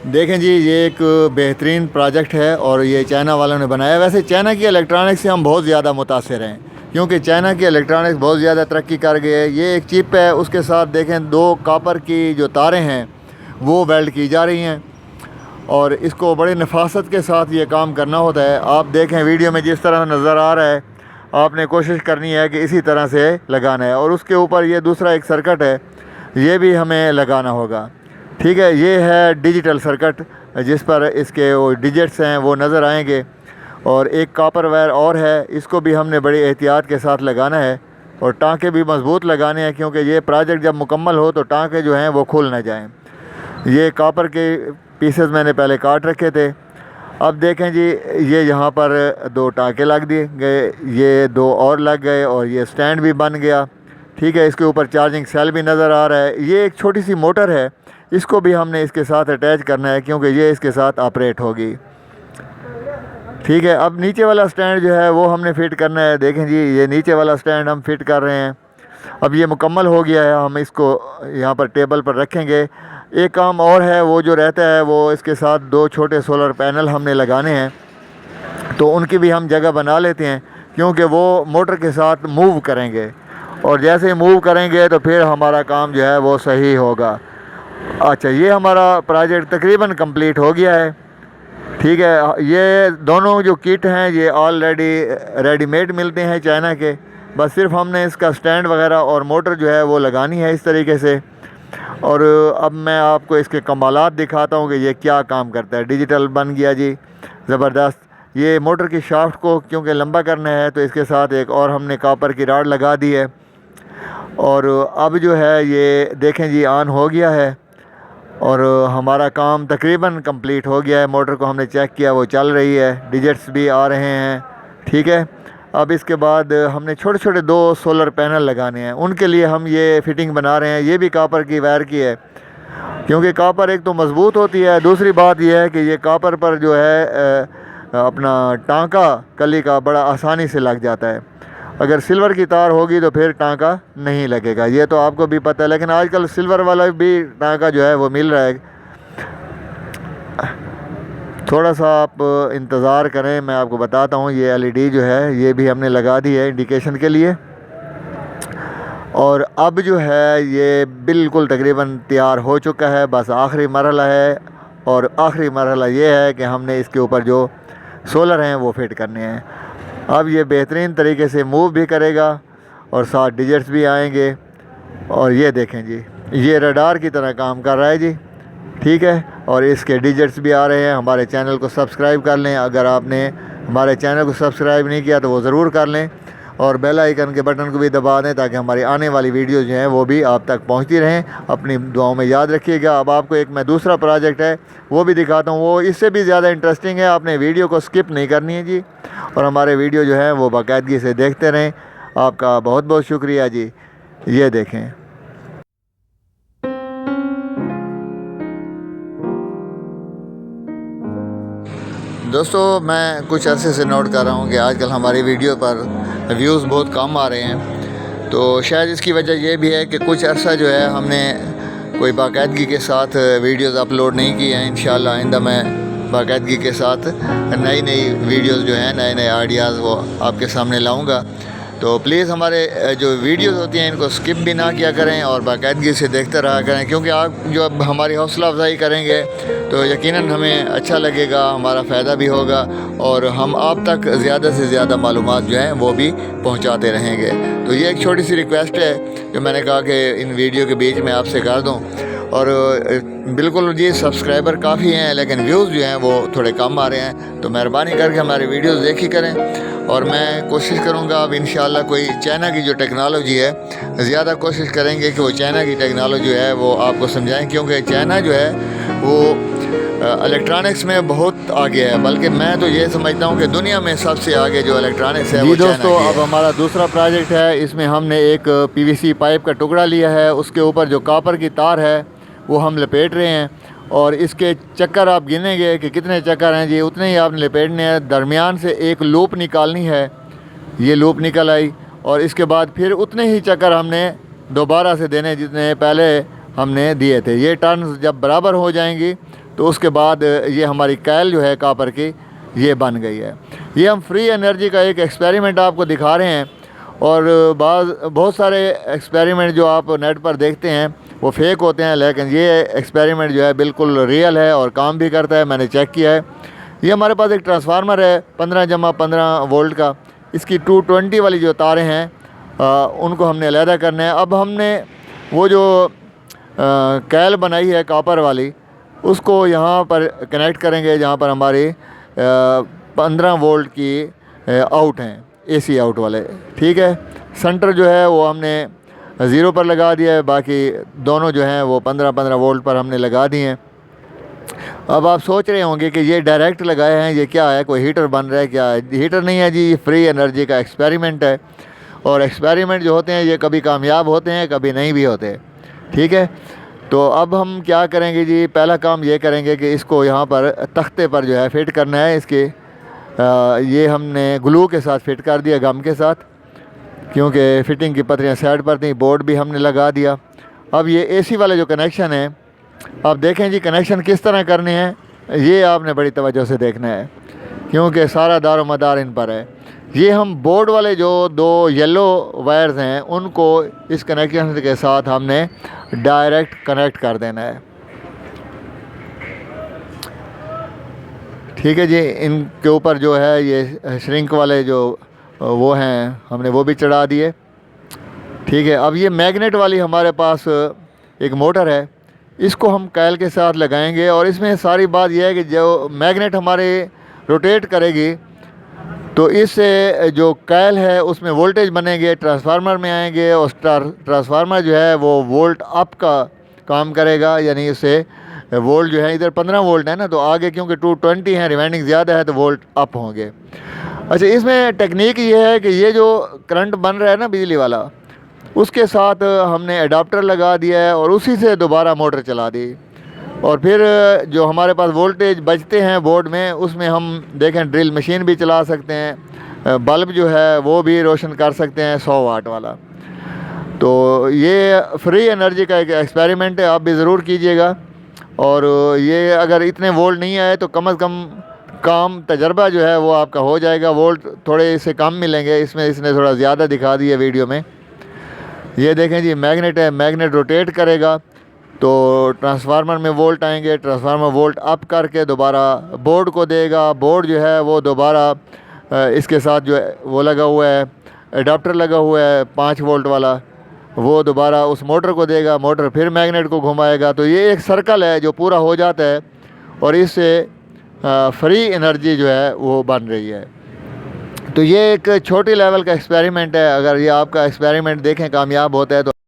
देखें जी, ये एक बेहतरीन प्रोजेक्ट है और ये चाइना वालों ने बनाया। वैसे चाइना की इलेक्ट्रॉनिक्स से हम बहुत ज़्यादा मुतासिर हैं, क्योंकि चाइना की इलेक्ट्रॉनिक्स बहुत ज़्यादा तरक्की कर गई है। ये एक चिप है, उसके साथ देखें 2 कॉपर की जो तारें हैं वो वेल्ड की जा रही हैं और इसको बड़ी नफासत के साथ ये काम करना होता है। आप देखें वीडियो में जिस तरह नज़र आ रहा है, आपने कोशिश करनी है कि इसी तरह से लगाना है। और उसके ऊपर ये दूसरा एक सर्किट है, ये भी हमें लगाना होगा। ठीक है, ये है डिजिटल सर्किट जिस पर इसके वो डिजिट्स हैं वो नज़र आएंगे। और एक कॉपर वायर और है, इसको भी हमने बड़ी एहतियात के साथ लगाना है और टाँके भी मज़बूत लगाने हैं, क्योंकि ये प्रोजेक्ट जब मुकम्मल हो तो टाँके जो हैं वो खुल ना जाएं। ये कॉपर के पीसेस मैंने पहले काट रखे थे। अब देखें जी, ये यहाँ पर 2 टाँके लग दिए गए, ये 2 और लग गए और ये स्टैंड भी बन गया। ठीक है, इसके ऊपर चार्जिंग सेल भी नज़र आ रहा है। ये एक छोटी सी मोटर है, इसको भी हमने इसके साथ अटैच करना है, क्योंकि ये इसके साथ ऑपरेट होगी। ठीक है, अब नीचे वाला स्टैंड जो है वो हमने फ़िट करना है। देखें जी, ये नीचे वाला स्टैंड हम फिट कर रहे हैं। अब ये मुकम्मल हो गया है, हम इसको यहाँ पर टेबल पर रखेंगे। एक काम और है, वो जो रहता है वो इसके साथ 2 छोटे सोलर पैनल हमने लगाने हैं, तो उनकी भी हम जगह बना लेते हैं, क्योंकि वो मोटर के साथ मूव करेंगे और जैसे ही मूव करेंगे तो फिर हमारा काम जो है वो सही होगा। अच्छा, ये हमारा प्रोजेक्ट तकरीबन कंप्लीट हो गया है। ठीक है, ये दोनों जो किट हैं ये ऑलरेडी रेडीमेड मिलते हैं चाइना के। बस सिर्फ हमने इसका स्टैंड वगैरह और मोटर जो है वो लगानी है इस तरीके से। और अब मैं आपको इसके कमालात दिखाता हूँ कि ये क्या काम करता है। डिजिटल बन गया जी, ज़बरदस्त। ये मोटर की शाफ्ट को क्योंकि लंबा करना है तो इसके साथ एक और हमने कॉपर की रॉड लगा दी है। और अब जो है ये देखें जी, ऑन हो गया है और हमारा काम तकरीबन कंप्लीट हो गया है। मोटर को हमने चेक किया, वो चल रही है, डिजिट्स भी आ रहे हैं। ठीक है, अब इसके बाद हमने छोटे छोटे 2 सोलर पैनल लगाने हैं, उनके लिए हम ये फ़िटिंग बना रहे हैं। ये भी कॉपर की वायर की है, क्योंकि कॉपर एक तो मज़बूत होती है, दूसरी बात यह है कि ये कॉपर पर जो है अपना टांका कली का बड़ा आसानी से लग जाता है। अगर सिल्वर की तार होगी तो फिर टांका नहीं लगेगा, ये तो आपको भी पता है। लेकिन आजकल सिल्वर वाला भी टांका जो है वो मिल रहा है। थोड़ा सा आप इंतज़ार करें, मैं आपको बताता हूँ। ये एलईडी जो है ये भी हमने लगा दी है इंडिकेशन के लिए। और अब जो है ये बिल्कुल तकरीबन तैयार हो चुका है, बस आखिरी मरहला है। और आखिरी मरहला ये है कि हमने इसके ऊपर जो सोलर हैं वो फिट करने हैं। अब ये बेहतरीन तरीके से मूव भी करेगा और साथ डिजिट्स भी आएंगे। और ये देखें जी, ये रडार की तरह काम कर रहा है जी। ठीक है, और इसके डिजिट्स भी आ रहे हैं। हमारे चैनल को सब्सक्राइब कर लें, अगर आपने हमारे चैनल को सब्सक्राइब नहीं किया तो वो ज़रूर कर लें। और बेल आइकन के बटन को भी दबा दें, ताकि हमारी आने वाली वीडियोज़ जो हैं वो भी आप तक पहुंचती रहें। अपनी दुआओं में याद रखिएगा। अब आपको एक मैं दूसरा प्रोजेक्ट है वो भी दिखाता हूँ, वो इससे भी ज़्यादा इंटरेस्टिंग है। आपने वीडियो को स्किप नहीं करनी है जी, और हमारे वीडियो जो है वो बाकायदगी से देखते रहें। आपका बहुत बहुत शुक्रिया जी। ये देखें, दोस्तों, मैं कुछ अरसे से नोट कर रहा हूँ कि आजकल हमारी वीडियो पर व्यूज़ बहुत कम आ रहे हैं। तो शायद इसकी वजह यह भी है कि कुछ अरसा जो है हमने कोई बाकायदगी के साथ वीडियोज़ अपलोड नहीं की हैं। इंशाअल्लाह आइंदा मैं बाकायदगी के साथ नई नई वीडियोज़ जो हैं, नए नए आइडियाज़ वो आपके सामने लाऊँगा। तो प्लीज़ हमारे जो वीडियोज़ होती हैं इनको स्किप भी ना किया करें और बाकायदगी से देखते रहा करें, क्योंकि आप जो अब हमारी हौसला अफजाई करेंगे तो यकीनन हमें अच्छा लगेगा, हमारा फ़ायदा भी होगा और हम आप तक ज़्यादा से ज़्यादा मालूमात जो हैं वो भी पहुंचाते रहेंगे। तो ये एक छोटी सी रिक्वेस्ट है जो मैंने कहा कि इन वीडियो के बीच में आपसे कर दूं। और बिल्कुल जी, सब्सक्राइबर काफ़ी हैं लेकिन व्यूज़ जो हैं वो थोड़े कम आ रहे हैं। तो मेहरबानी करके हमारी वीडियोज़ देखी करें। और मैं कोशिश करूँगा अब इंशाअल्लाह कोई चाइना की जो टेक्नोलॉजी है, ज़्यादा कोशिश करेंगे कि वो चाइना की टेक्नोलॉजी है वो आपको समझाएं, क्योंकि चाइना जो है वो इलेक्ट्रॉनिक्स में बहुत आगे है। बल्कि मैं तो ये समझता हूँ कि दुनिया में सबसे आगे जो इलेक्ट्रॉनिक्स है वो चाइना की है। अब हमारा दूसरा प्रोजेक्ट है, इसमें हमने एक पीवीसी पाइप का टुकड़ा लिया है, उसके ऊपर जो कॉपर की तार है वो हम लपेट रहे हैं। और इसके चक्कर आप गिनेंगे कि कितने चक्कर हैं जी, उतने ही आपने लपेटने हैं। दरमियान से एक लूप निकालनी है, ये लूप निकल आई, और इसके बाद फिर उतने ही चक्कर हमने दोबारा से देने जितने पहले हमने दिए थे। ये टर्न्स जब बराबर हो जाएंगी तो उसके बाद ये हमारी कैल जो है कॉपर की ये बन गई है। ये हम फ्री एनर्जी का एक एक्सपेरिमेंट आपको दिखा रहे हैं, और बहुत सारे एक्सपेरिमेंट जो आप नेट पर देखते हैं वो फेक होते हैं, लेकिन ये एक्सपेरिमेंट जो है बिल्कुल रियल है और काम भी करता है। मैंने चेक किया है। ये हमारे पास एक ट्रांसफार्मर है 15 वोल्ट का। इसकी 220 वाली जो तारें हैं उनको हमने अलहदा करना है। अब हमने वो जो कैल बनाई है कॉपर वाली, उसको यहाँ पर कनेक्ट करेंगे जहाँ पर हमारी 15 वोल्ट की आउट हैं, एसी आउट वाले। ठीक है, सेंटर जो है वो हमने 0 पर लगा दिया है, बाकी दोनों जो हैं वो 15 वोल्ट पर हमने लगा दिए हैं। अब आप सोच रहे होंगे कि ये डायरेक्ट लगाए हैं, ये क्या है, कोई हीटर बन रहा है क्या? हीटर नहीं है जी, ये फ्री एनर्जी का एक्सपेरिमेंट है। और एक्सपेरिमेंट जो होते हैं ये कभी कामयाब होते हैं, कभी नहीं भी होते। ठीक है, तो अब हम क्या करेंगे जी, पहला काम ये करेंगे कि इसको यहाँ पर तख्ते पर जो है फिट करना है। इसके ये हमने ग्लू के साथ फिट कर दिया, गम के साथ, क्योंकि फ़िटिंग की पत्रियाँ साइड पर थी। बोर्ड भी हमने लगा दिया। अब ये एसी वाले जो कनेक्शन है, आप देखें जी कनेक्शन किस तरह करने हैं, ये आपने बड़ी तवज्जो से देखना है, क्योंकि सारा दारो मदार इन पर है। ये हम बोर्ड वाले जो 2 येलो वायर्स हैं उनको इस कनेक्शन के साथ हमने डायरेक्ट कनेक्ट कर देना है। ठीक है जी, इनके ऊपर जो है ये श्रिंक वाले जो वो हैं हमने वो भी चढ़ा दिए। ठीक है, अब ये मैग्नेट वाली हमारे पास एक मोटर है, इसको हम कैल के साथ लगाएंगे। और इसमें सारी बात यह है कि जो मैग्नेट हमारे रोटेट करेगी तो इससे जो कैल है उसमें वोल्टेज बनेंगे, ट्रांसफार्मर में आएंगे, और ट्रांसफार्मर जो है वो वोल्ट अप का काम करेगा। यानी इससे वोल्ट जो है, इधर 15 वोल्ट है ना, तो आगे क्योंकि 220 है, रिवाइंडिंग ज़्यादा है, तो वोल्ट अप होंगे। अच्छा, इसमें टेक्निक ये है कि ये जो करंट बन रहा है ना बिजली वाला, उसके साथ हमने अडाप्टर लगा दिया है और उसी से दोबारा मोटर चला दी। और फिर जो हमारे पास वोल्टेज बचते हैं बोर्ड में, उसमें हम देखें ड्रिल मशीन भी चला सकते हैं, बल्ब जो है वो भी रोशन कर सकते हैं 100 वाट वाला। तो ये फ्री एनर्जी का एक एक्सपेरिमेंट है, आप भी ज़रूर कीजिएगा। और ये अगर इतने वोल्ट नहीं आए तो कम से कम काम तजर्बा जो है वो आपका हो जाएगा। वोल्ट थोड़े इससे कम मिलेंगे, इसमें इसने थोड़ा ज़्यादा दिखा दिया वीडियो में। ये देखें जी, मैग्नेट है, मैग्नेट रोटेट करेगा तो ट्रांसफार्मर में वोल्ट आएंगे, ट्रांसफार्मर वोल्ट अप करके दोबारा बोर्ड को देगा। बोर्ड जो है वो दोबारा इसके साथ जो है वो लगा हुआ है, एडाप्टर लगा हुआ है 5 वोल्ट वाला, वो दोबारा उस मोटर को देगा, मोटर फिर मैग्नेट को घुमाएगा। तो ये एक सर्कल है जो पूरा हो जाता है, और इससे फ्री एनर्जी जो है वो बन रही है। तो ये एक छोटी लेवल का एक्सपेरिमेंट है। अगर ये आपका एक्सपेरिमेंट देखें कामयाब होता है तो